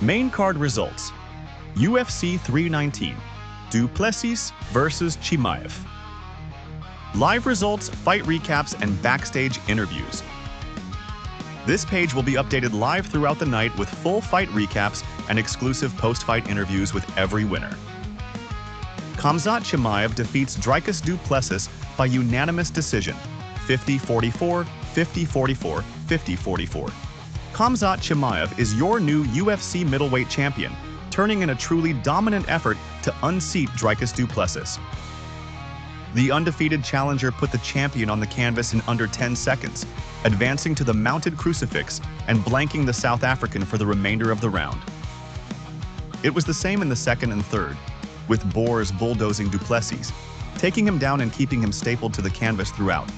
Main card results. UFC 319. Du Plessis vs. Chimaev. Live results, fight recaps, and backstage interviews. This page will be updated live throughout the night with full fight recaps and exclusive post-fight interviews with every winner. Khamzat Chimaev defeats Dricus Du Plessis by unanimous decision, 50-44, 50-44, 50-44. Khamzat Chimaev is your new UFC middleweight champion, turning in a truly dominant effort to unseat Dricus Du Plessis. The undefeated challenger put the champion on the canvas in under 10 seconds, advancing to the mounted crucifix and blanking the South African for the remainder of the round. It was the same in the second and third, with Boers bulldozing Du Plessis, taking him down and keeping him stapled to the canvas throughout.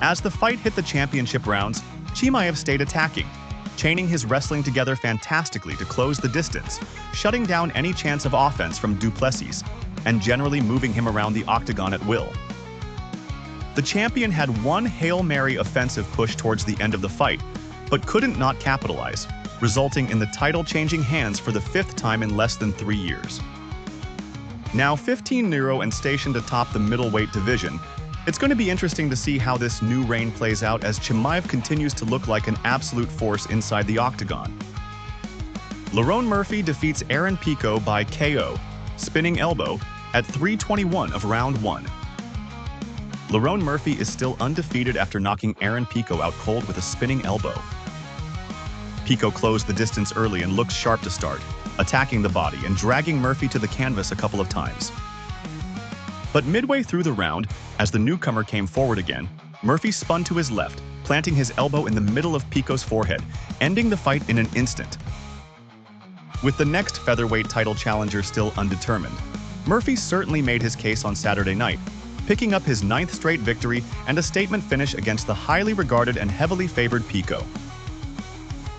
As the fight hit the championship rounds, Chimaev stayed attacking, chaining his wrestling together fantastically to close the distance, shutting down any chance of offense from Du Plessis, and generally moving him around the octagon at will. The champion had one Hail Mary offensive push towards the end of the fight, but couldn't not capitalize, resulting in the title changing hands for the 5th time in less than 3 years. Now 15-0 and stationed atop the middleweight division, it's going to be interesting to see how this new reign plays out as Chimaev continues to look like an absolute force inside the octagon. Lerone Murphy defeats Aaron Pico by KO, spinning elbow, at 3:21 of round 1. Lerone Murphy is still undefeated after knocking Aaron Pico out cold with a spinning elbow. Pico closed the distance early and looked sharp to start, attacking the body and dragging Murphy to the canvas a couple of times. But midway through the round, as the newcomer came forward again, Murphy spun to his left, planting his elbow in the middle of Pico's forehead, ending the fight in an instant. With the next featherweight title challenger still undetermined, Murphy certainly made his case on Saturday night, picking up his 9th straight victory and a statement finish against the highly regarded and heavily favored Pico.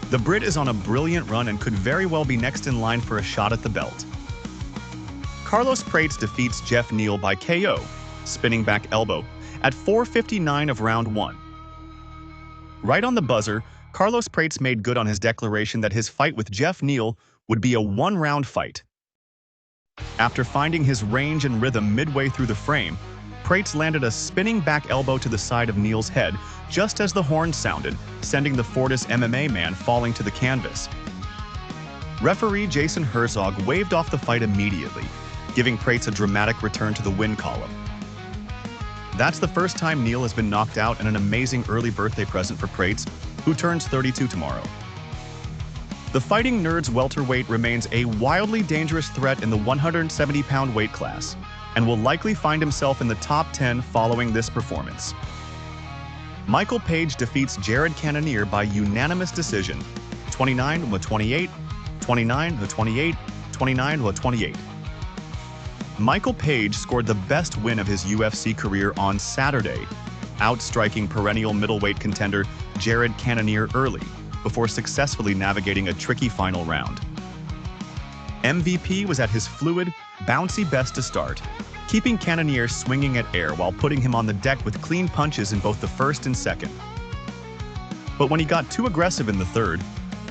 The Brit is on a brilliant run and could very well be next in line for a shot at the belt. Prates defeats Geoff Neal by KO, spinning back elbow, at 4:59 of round 1. Right on the buzzer, Prates made good on his declaration that his fight with Geoff Neal would be a one-round fight. After finding his range and rhythm midway through the frame, Prates landed a spinning back elbow to the side of Neal's head just as the horn sounded, sending the Fortis MMA man falling to the canvas. Referee Jason Herzog waved off the fight immediately, giving Prates a dramatic return to the win column. That's the first time Neal has been knocked out, and an amazing early birthday present for Prates, who turns 32 tomorrow. The Fighting Nerds welterweight remains a wildly dangerous threat in the 170-pound weight class, and will likely find himself in the top 10 following this performance. Michael Page defeats Jared Cannonier by unanimous decision, 29-28, 29-28, 29-28. Michael Page scored the best win of his UFC career on Saturday, outstriking perennial middleweight contender Jared Cannonier early, before successfully navigating a tricky final round. MVP was at his fluid, bouncy best to start, keeping Cannonier swinging at air while putting him on the deck with clean punches in both the first and second. But when he got too aggressive in the third,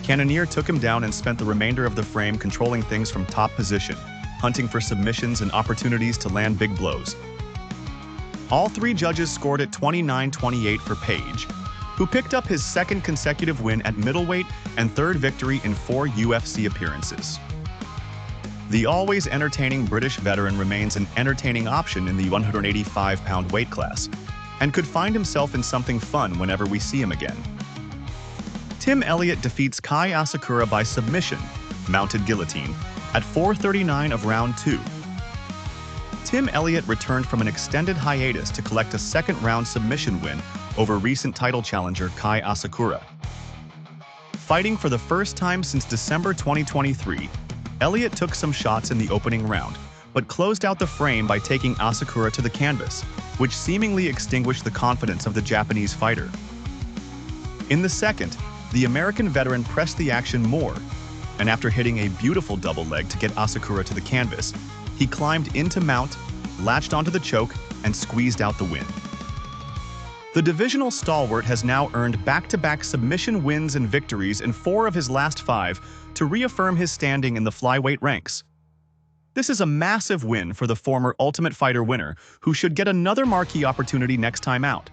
Cannonier took him down and spent the remainder of the frame controlling things from top position, hunting for submissions and opportunities to land big blows. All 3 judges scored at 29-28 for Page, who picked up his 2nd consecutive win at middleweight and 3rd victory in 4 UFC appearances. The always entertaining British veteran remains an entertaining option in the 185-pound weight class, and could find himself in something fun whenever we see him again. Tim Elliott defeats Kai Asakura by submission, mounted guillotine, at 4:39 of round 2. Tim Elliott returned from an extended hiatus to collect a 2nd-round submission win over recent title challenger Kai Asakura. Fighting for the first time since December 2023, Elliott took some shots in the opening round, but closed out the frame by taking Asakura to the canvas, which seemingly extinguished the confidence of the Japanese fighter. In the second, the American veteran pressed the action more, and after hitting a beautiful double leg to get Asakura to the canvas, he climbed into mount, latched onto the choke, and squeezed out the win. The divisional stalwart has now earned back-to-back submission wins and victories in 4 of his last 5 to reaffirm his standing in the flyweight ranks. This is a massive win for the former Ultimate Fighter winner, who should get another marquee opportunity next time out.